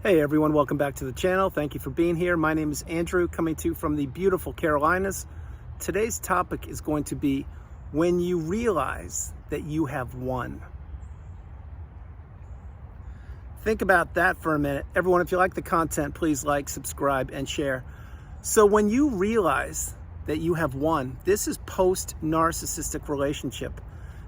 Hey everyone, welcome back to the channel. Thank you for being here. My name is Andrew, coming to you from the beautiful Carolinas. Today's topic is going to be when you realize that you have won. Think about that for a minute. Everyone, if you like the content, please like, subscribe, and share. So when you realize that you have won, this is post-narcissistic relationship.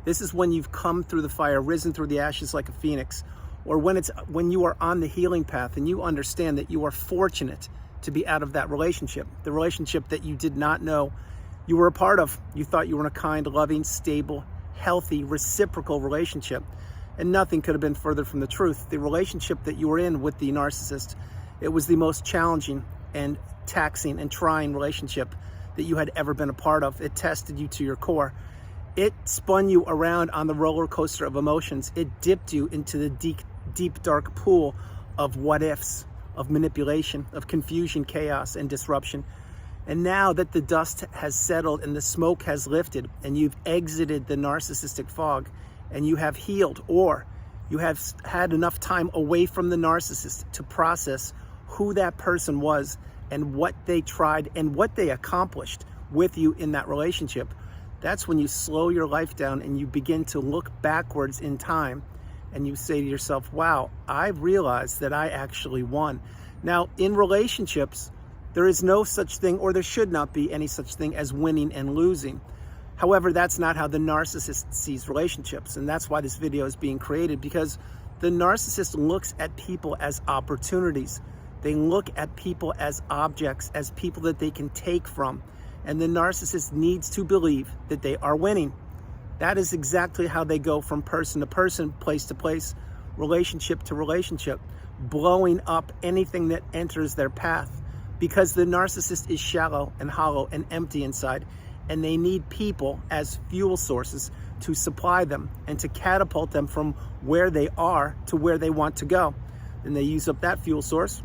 This is when you've come through the fire, risen through the ashes like a phoenix. Or when you are on the healing path and you understand that you are fortunate to be out of that relationship, the relationship that you did not know you were a part of. You thought you were in a kind, loving, stable, healthy, reciprocal relationship, and nothing could have been further from the truth. The relationship that you were in with the narcissist, it was the most challenging and taxing and trying relationship that you had ever been a part of. It tested you to your core. It spun you around on the roller coaster of emotions. It dipped you into the deep, dark pool of what ifs, of manipulation, of confusion, chaos, and disruption. And now that the dust has settled and the smoke has lifted and you've exited the narcissistic fog and you have healed, or you have had enough time away from the narcissist to process who that person was and what they tried and what they accomplished with you in that relationship, that's when you slow your life down and you begin to look backwards in time and you say to yourself, wow, I realized that I actually won. Now, in relationships, there is no such thing, or there should not be any such thing as winning and losing. However, that's not how the narcissist sees relationships. And that's why this video is being created, because the narcissist looks at people as opportunities. They look at people as objects, as people that they can take from. And the narcissist needs to believe that they are winning. That is exactly how they go from person to person, place to place, relationship to relationship, blowing up anything that enters their path, because the narcissist is shallow and hollow and empty inside, and they need people as fuel sources to supply them and to catapult them from where they are to where they want to go. Then they use up that fuel source,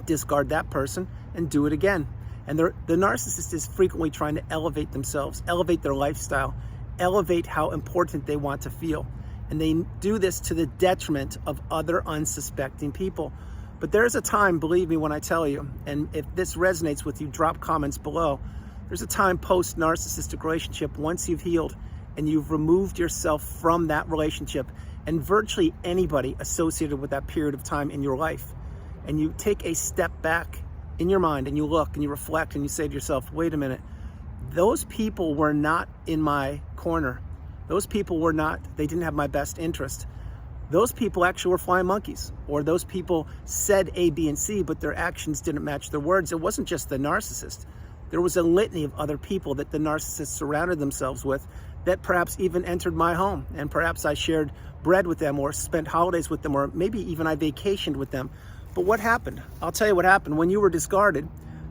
discard that person, and do it again. And the narcissist is frequently trying to elevate themselves, elevate their lifestyle, elevate how important they want to feel. And they do this to the detriment of other unsuspecting people. But there's a time, believe me when I tell you, and if this resonates with you, drop comments below. There's a time post-narcissistic relationship, once you've healed and you've removed yourself from that relationship and virtually anybody associated with that period of time in your life, and you take a step back in your mind and you look and you reflect and you say to yourself, wait a minute, those people were not in my corner. Those people were not, they didn't have my best interest. Those people actually were flying monkeys, or those people said A, B, and C, but their actions didn't match their words. It wasn't just the narcissist. There was a litany of other people that the narcissist surrounded themselves with that perhaps even entered my home, and perhaps I shared bread with them or spent holidays with them, or maybe even I vacationed with them. But what happened? I'll tell you what happened. When you were discarded,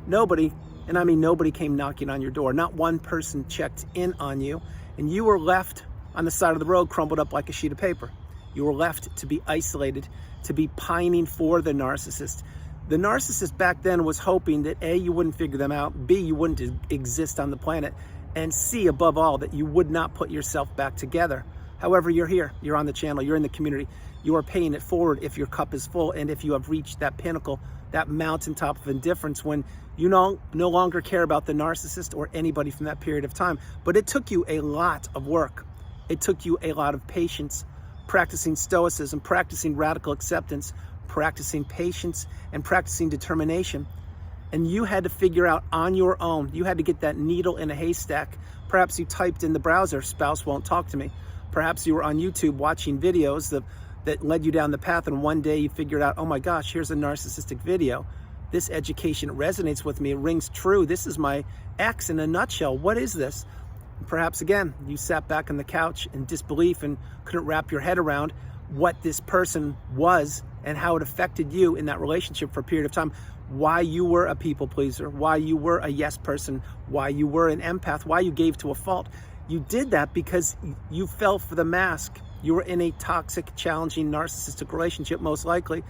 nobody, and I mean nobody, came knocking on your door. Not one person checked in on you, and you were left on the side of the road, crumpled up like a sheet of paper. You were left to be isolated, to be pining for the narcissist. The narcissist back then was hoping that A, you wouldn't figure them out, B, you wouldn't exist on the planet, and C, above all, that you would not put yourself back together. However, you're here, you're on the channel, you're in the community, you are paying it forward if your cup is full, and if you have reached that pinnacle, that mountaintop of indifference, when you no longer care about the narcissist or anybody from that period of time. But it took you a lot of work. It took you a lot of patience, practicing stoicism, practicing radical acceptance, practicing patience, and practicing determination. And you had to figure out on your own. You had to get that needle in a haystack. Perhaps you typed in the browser, spouse won't talk to me. Perhaps you were on YouTube watching videos that led you down the path, and one day you figured out, oh my gosh, here's a narcissistic video. This education resonates with me, it rings true. This is my ex in a nutshell. What is this? And perhaps again, you sat back on the couch in disbelief and couldn't wrap your head around what this person was and how it affected you in that relationship for a period of time. Why you were a people pleaser, why you were a yes person, why you were an empath, why you gave to a fault. You did that because you fell for the mask. You were in a toxic, challenging, narcissistic relationship, most likely,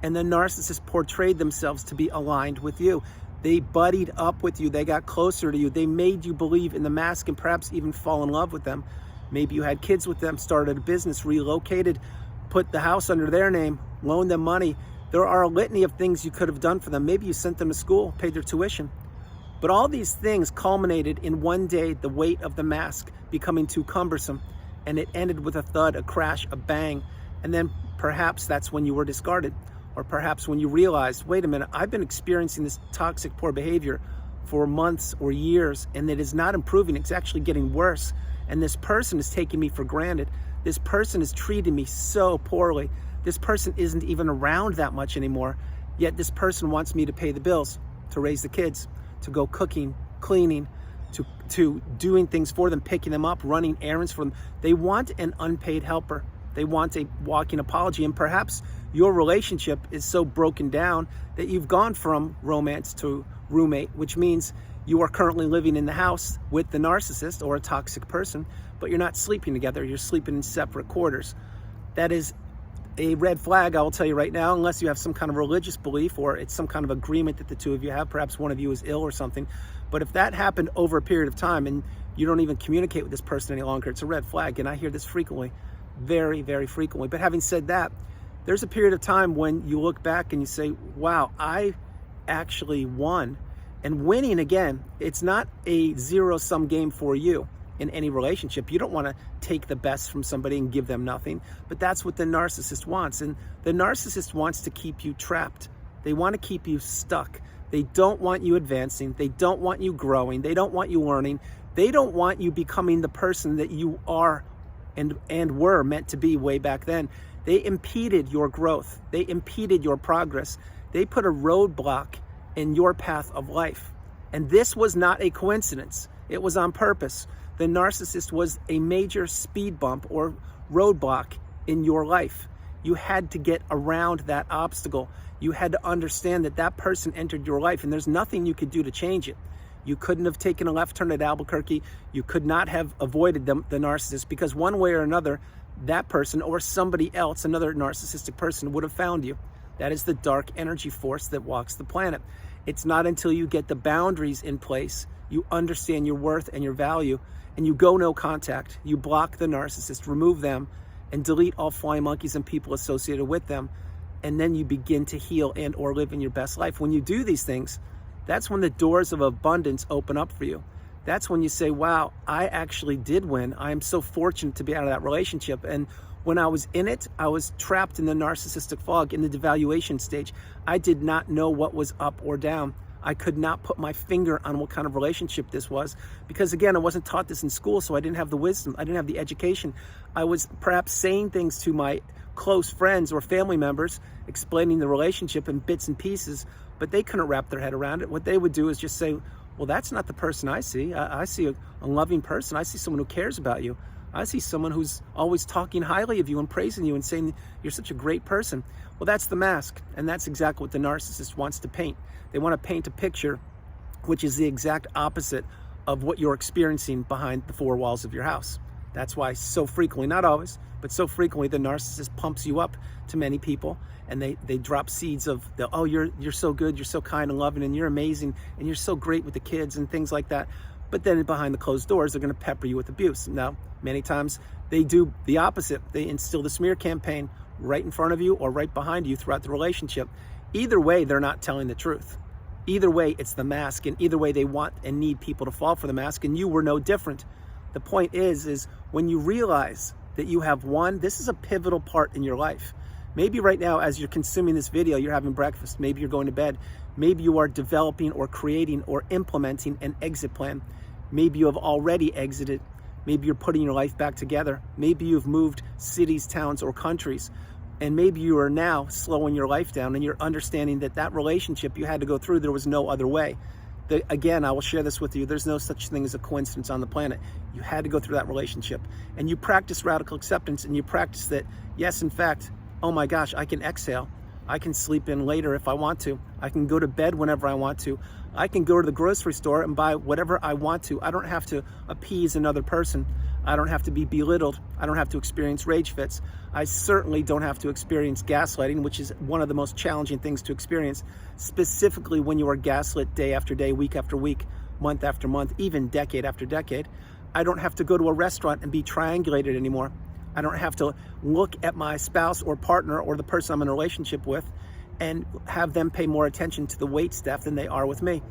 and the narcissist portrayed themselves to be aligned with you. They buddied up with you. They got closer to you. They made you believe in the mask and perhaps even fall in love with them. Maybe you had kids with them, started a business, relocated, put the house under their name, loaned them money, There are a litany of things you could have done for them. Maybe you sent them to school, paid their tuition. But all these things culminated in one day, the weight of the mask becoming too cumbersome, and it ended with a thud, a crash, a bang. And then perhaps that's when you were discarded, or perhaps when you realized, wait a minute, I've been experiencing this toxic, poor behavior for months or years, and it is not improving. It's actually getting worse. And this person is taking me for granted. This person is treating me so poorly. This person isn't even around that much anymore. Yet this person wants me to pay the bills, to raise the kids, to go cooking, cleaning, to doing things for them, picking them up, running errands for them. They want an unpaid helper. They want a walking apology. And perhaps your relationship is so broken down that you've gone from romance to roommate, which means you are currently living in the house with the narcissist or a toxic person, but you're not sleeping together. You're sleeping in separate quarters. That is a red flag, I will tell you right now, unless you have some kind of religious belief or it's some kind of agreement that the two of you have. Perhaps one of you is ill or something. But if that happened over a period of time and you don't even communicate with this person any longer, it's a red flag. And I hear this frequently, very, very frequently. But having said that, there's a period of time when you look back and you say, wow, I actually won. And winning, again, it's not a zero-sum game for you. In any relationship, you don't want to take the best from somebody and give them nothing, but that's what the narcissist wants. And the narcissist wants to keep you trapped. They want to keep you stuck. They don't want you advancing. They don't want you growing. They don't want you learning. They don't want you becoming the person that you are and were meant to be way back then. They impeded your growth. They impeded your progress. They put a roadblock in your path of life. And this was not a coincidence. It was on purpose. The narcissist was a major speed bump or roadblock in your life. You had to get around that obstacle. You had to understand that that person entered your life and there's nothing you could do to change it. You couldn't have taken a left turn at Albuquerque. You could not have avoided the narcissist, because one way or another, that person or somebody else, another narcissistic person, would have found you. That is the dark energy force that walks the planet. It's not until you get the boundaries in place, you understand your worth and your value, and you go no contact. You block the narcissist, remove them, and delete all flying monkeys and people associated with them. And then you begin to heal and or live in your best life. When you do these things, that's when the doors of abundance open up for you. That's when you say, wow, I actually did win. I am so fortunate to be out of that relationship. And when I was in it, I was trapped in the narcissistic fog, in the devaluation stage. I did not know what was up or down. I could not put my finger on what kind of relationship this was, because again, I wasn't taught this in school, so I didn't have the wisdom. I didn't have the education. I was perhaps saying things to my close friends or family members, explaining the relationship in bits and pieces, but they couldn't wrap their head around it. What they would do is just say, well, that's not the person I see. I see a loving person. I see someone who cares about you. I see someone who's always talking highly of you and praising you and saying you're such a great person. Well, that's the mask, and that's exactly what the narcissist wants to paint. They want to paint a picture which is the exact opposite of what you're experiencing behind the four walls of your house. That's why so frequently, not always, but so frequently, the narcissist pumps you up to many people, and they drop seeds of oh, you're so good, you're so kind and loving, and you're amazing, and you're so great with the kids and things like that. But then behind the closed doors, they're going to pepper you with abuse. Now, many times they do the opposite. They instill the smear campaign right in front of you or right behind you throughout the relationship. Either way, they're not telling the truth. Either way, it's the mask, and either way, they want and need people to fall for the mask, and you were no different. The point is when you realize that you have won, this is a pivotal part in your life. Maybe right now, as you're consuming this video, you're having breakfast. Maybe you're going to bed. Maybe you are developing or creating or implementing an exit plan. Maybe you have already exited. Maybe you're putting your life back together. Maybe you've moved cities, towns, or countries. And maybe you are now slowing your life down and you're understanding that that relationship you had to go through, there was no other way. Again, I will share this with you. There's no such thing as a coincidence on the planet. You had to go through that relationship. And you practice radical acceptance, and you practice that, yes, in fact, oh my gosh, I can exhale. I can sleep in later if I want to. I can go to bed whenever I want to. I can go to the grocery store and buy whatever I want to. I don't have to appease another person. I don't have to be belittled. I don't have to experience rage fits. I certainly don't have to experience gaslighting, which is one of the most challenging things to experience, specifically when you are gaslit day after day, week after week, month after month, even decade after decade. I don't have to go to a restaurant and be triangulated anymore. I don't have to look at my spouse or partner or the person I'm in a relationship with and have them pay more attention to the wait staff than they are with me.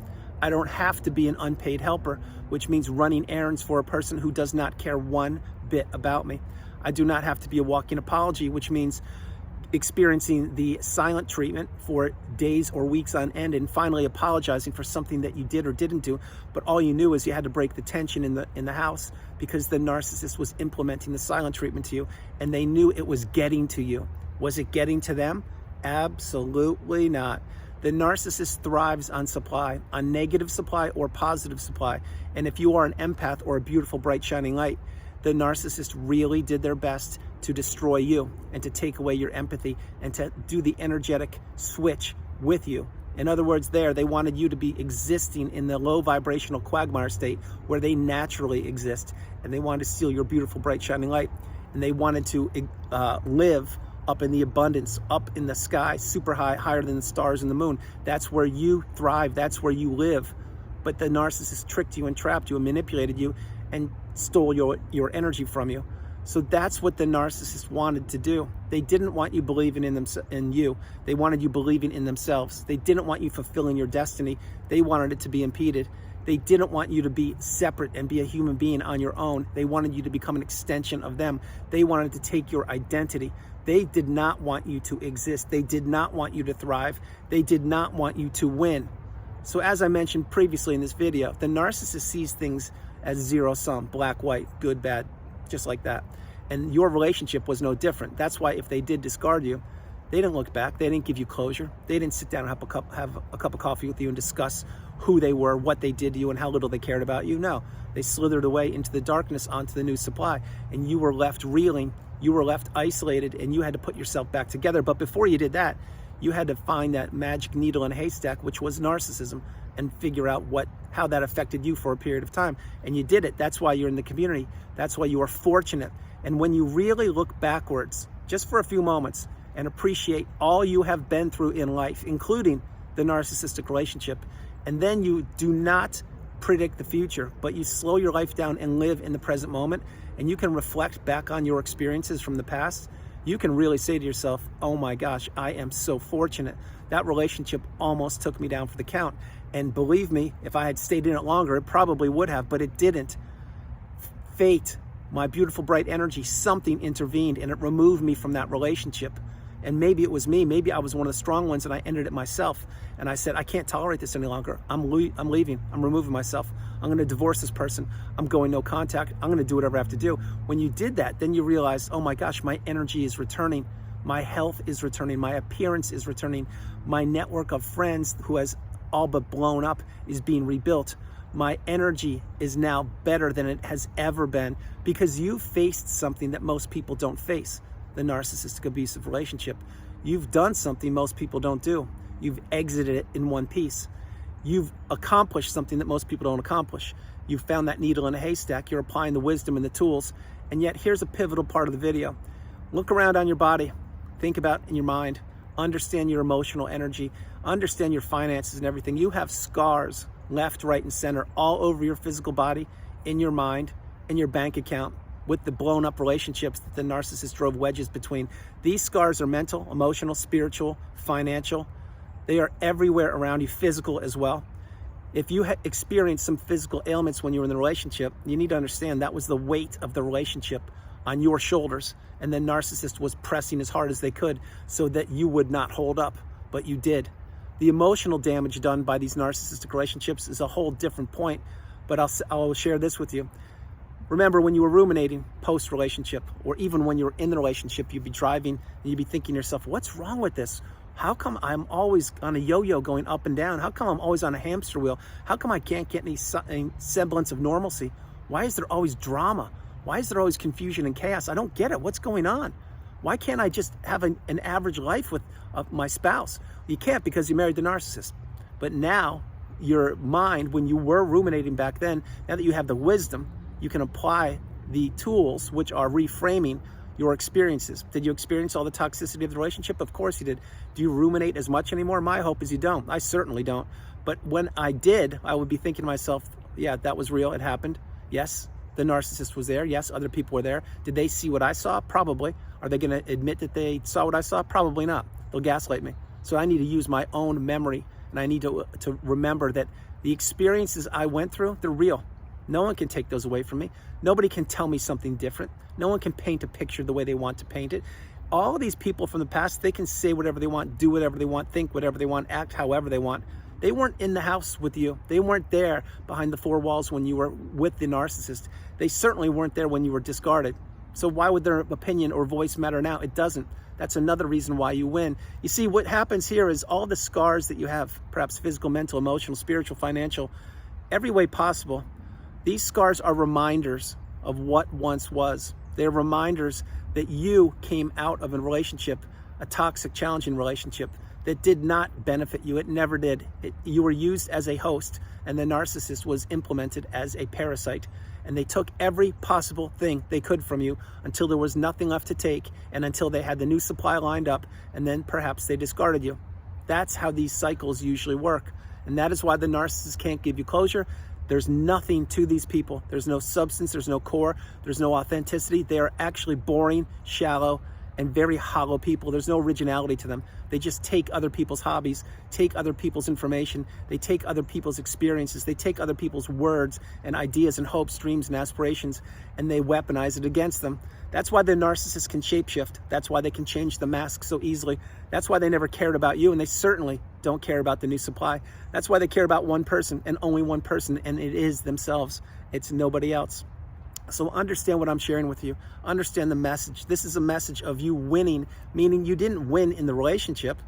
I don't have to be an unpaid helper, which means running errands for a person who does not care one bit about me. I do not have to be a walking apology, which means experiencing the silent treatment for days or weeks on end and finally apologizing for something that you did or didn't do, but all you knew is you had to break the tension in the house because the narcissist was implementing the silent treatment to you, and they knew it was getting to you. Was it getting to them? Absolutely not. The narcissist thrives on supply, on negative supply or positive supply. And if you are an empath or a beautiful, bright, shining light, the narcissist really did their best to destroy you and to take away your empathy and to do the energetic switch with you. In other words, they wanted you to be existing in the low vibrational quagmire state where they naturally exist. And they wanted to steal your beautiful, bright, shining light. And they wanted to live up in the abundance, up in the sky, super high, higher than the stars and the moon. That's where you thrive. That's where you live. But the narcissist tricked you and trapped you and manipulated you and stole your energy from you. So that's what the narcissist wanted to do. They didn't want you believing in you. They wanted you believing in themselves. They didn't want you fulfilling your destiny. They wanted it to be impeded. They didn't want you to be separate and be a human being on your own. They wanted you to become an extension of them. They wanted to take your identity. They did not want you to exist. They did not want you to thrive. They did not want you to win. So as I mentioned previously in this video, the narcissist sees things as zero sum, black, white, good, bad, just like that. And your relationship was no different. That's why if they did discard you, they didn't look back. They didn't give you closure. They didn't sit down and have a cup of coffee with you and discuss who they were, what they did to you, and how little they cared about you. No, they slithered away into the darkness onto the new supply, and you were left reeling. You were left isolated, and you had to put yourself back together. But before you did that, you had to find that magic needle in a haystack, which was narcissism, and figure out how that affected you for a period of time. And you did it. That's why you're in the community. That's why you are fortunate. And when you really look backwards, just for a few moments, and appreciate all you have been through in life, including the narcissistic relationship, and then you do not predict the future, but you slow your life down and live in the present moment, and you can reflect back on your experiences from the past, you can really say to yourself, oh my gosh, I am so fortunate. That relationship almost took me down for the count. And believe me, if I had stayed in it longer, it probably would have, but it didn't. Fate, my beautiful, bright energy, something intervened and it removed me from that relationship. And maybe it was me. Maybe I was one of the strong ones and I ended it myself. And I said, I can't tolerate this any longer. I'm leaving. I'm removing myself. I'm going to divorce this person. I'm going no contact. I'm going to do whatever I have to do. When you did that, then you realize, oh my gosh, my energy is returning. My health is returning. My appearance is returning. My network of friends who has all but blown up is being rebuilt. My energy is now better than it has ever been because you faced something that most people don't face. The narcissistic abusive relationship. You've done something most people don't do. You've exited it in one piece. You've accomplished something that most people don't accomplish. You've found that needle in a haystack. You're applying the wisdom and the tools. And yet here's a pivotal part of the video. Look around on your body. Think about in your mind. Understand your emotional energy. Understand your finances and everything. You have scars left, right, and center all over your physical body, in your mind, in your bank account, with the blown up relationships that the narcissist drove wedges between. These scars are mental, emotional, spiritual, financial. They are everywhere around you, physical as well. If you experienced some physical ailments when you were in the relationship, you need to understand that was the weight of the relationship on your shoulders. And the narcissist was pressing as hard as they could so that you would not hold up, but you did. The emotional damage done by these narcissistic relationships is a whole different point, but I'll share this with you. Remember when you were ruminating post-relationship, or even when you were in the relationship, you'd be driving and you'd be thinking to yourself, what's wrong with this? How come I'm always on a yo-yo going up and down? How come I'm always on a hamster wheel? How come I can't get any semblance of normalcy? Why is there always drama? Why is there always confusion and chaos? I don't get it. What's going on? Why can't I just have an average life with my spouse? You can't because you married the narcissist. But now your mind, when you were ruminating back then, now that you have the wisdom, you can apply the tools, which are reframing your experiences. Did you experience all the toxicity of the relationship? Of course you did. Do you ruminate as much anymore? My hope is you don't. I certainly don't. But when I did, I would be thinking to myself, yeah, that was real. It happened. Yes, the narcissist was there. Yes, other people were there. Did they see what I saw? Probably. Are they going to admit that they saw what I saw? Probably not. They'll gaslight me. So I need to use my own memory, and I need to remember that the experiences I went through, they're real. No one can take those away from me. Nobody can tell me something different. No one can paint a picture the way they want to paint it. All of these people from the past, they can say whatever they want, do whatever they want, think whatever they want, act however they want. They weren't in the house with you. They weren't there behind the four walls when you were with the narcissist. They certainly weren't there when you were discarded. So why would their opinion or voice matter now? It doesn't. That's another reason why you win. You see, what happens here is all the scars that you have, perhaps physical, mental, emotional, spiritual, financial, every way possible, these scars are reminders of what once was. They're reminders that you came out of a relationship, a toxic, challenging relationship that did not benefit you. It never did. You were used as a host, and the narcissist was implemented as a parasite. And they took every possible thing they could from you until there was nothing left to take, and until they had the new supply lined up, and then perhaps they discarded you. That's how these cycles usually work. And that is why the narcissist can't give you closure. There's nothing to these people. There's no substance, there's no core, there's no authenticity. They are actually boring, shallow, and very hollow people. There's no originality to them. They just take other people's hobbies, take other people's information, they take other people's experiences, they take other people's words and ideas and hopes, dreams and aspirations, and they weaponize it against them. That's why the narcissist can shapeshift. That's why they can change the mask so easily. That's why they never cared about you, and they certainly don't care about the new supply. That's why they care about one person and only one person, and it is themselves. It's nobody else. So understand what I'm sharing with you. Understand the message. This is a message of you winning, meaning you didn't win in the relationship.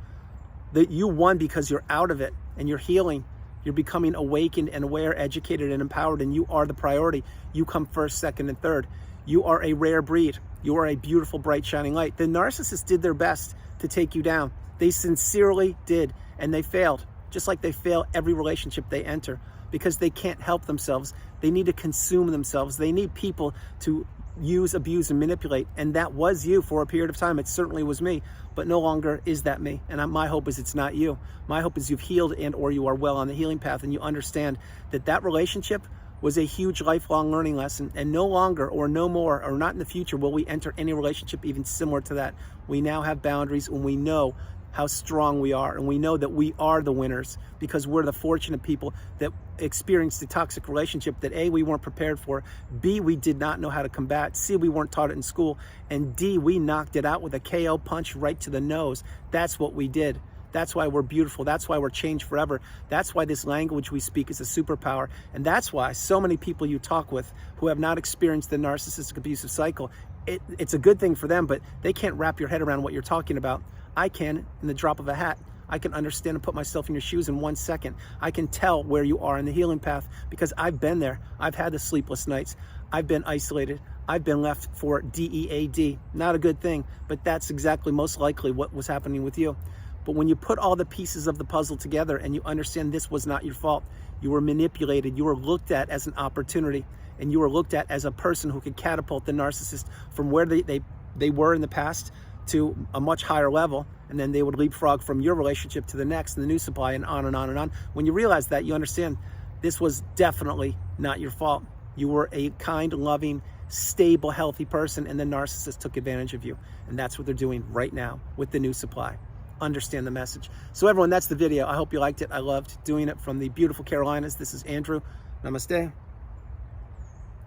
That you won because you're out of it and you're healing. You're becoming awakened and aware, educated and empowered, and you are the priority. You come first, second, and third. You are a rare breed. You are a beautiful, bright, shining light. The narcissists did their best to take you down. They sincerely did, and they failed, just like they fail every relationship they enter, because they can't help themselves. They need to consume themselves. They need people to use, abuse, and manipulate. And that was you for a period of time. It certainly was me, but no longer is that me. And my hope is it's not you. My hope is you've healed and or you are well on the healing path, and you understand that that relationship was a huge lifelong learning lesson, and no longer or no more or not in the future will we enter any relationship even similar to that. We now have boundaries, and we know how strong we are, and we know that we are the winners because we're the fortunate people that experienced the toxic relationship that A, we weren't prepared for, B, we did not know how to combat, C, we weren't taught it in school, and D, we knocked it out with a KO punch right to the nose. That's what we did. That's why we're beautiful. That's why we're changed forever. That's why this language we speak is a superpower. And that's why so many people you talk with who have not experienced the narcissistic abusive cycle, it's a good thing for them, but they can't wrap your head around what you're talking about. I can in the drop of a hat. I can understand and put myself in your shoes in 1 second. I can tell where you are in the healing path because I've been there. I've had the sleepless nights. I've been isolated. I've been left for DEAD. Not a good thing, but that's exactly most likely what was happening with you. But when you put all the pieces of the puzzle together and you understand this was not your fault, you were manipulated, you were looked at as an opportunity, and you were looked at as a person who could catapult the narcissist from where they were in the past to a much higher level, and then they would leapfrog from your relationship to the next and the new supply and on and on and on. When you realize that, you understand this was definitely not your fault. You were a kind, loving, stable, healthy person, and the narcissist took advantage of you. And that's what they're doing right now with the new supply. Understand the message. So everyone, that's the video. I hope you liked it. I loved doing it from the beautiful Carolinas. This is Andrew. Namaste.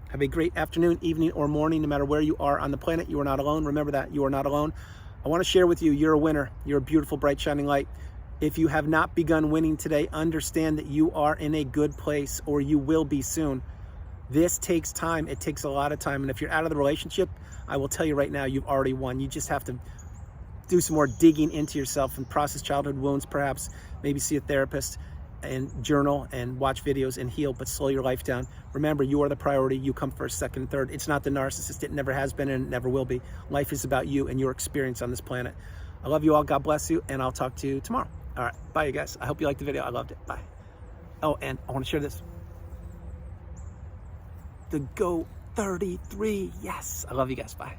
Have a great afternoon, evening, or morning, no matter where you are on the planet. You are not alone. Remember that. You are not alone. I want to share with you, you're a winner. You're a beautiful, bright, shining light. If you have not begun winning today, understand that you are in a good place, or you will be soon. This takes time. It takes a lot of time. And if you're out of the relationship, I will tell you right now, you've already won. You just have to do some more digging into yourself and process childhood wounds, perhaps, maybe see a therapist and journal and watch videos and heal, but slow your life down. Remember, you are the priority. You come first, second, and third. It's not the narcissist. It never has been and it never will be. Life is about you and your experience on this planet. I love you all. God bless you, and I'll talk to you tomorrow. All right. Bye, you guys. I hope you liked the video. I loved it. Bye. Oh, and I want to share this. The Go 33. Yes. I love you guys. Bye.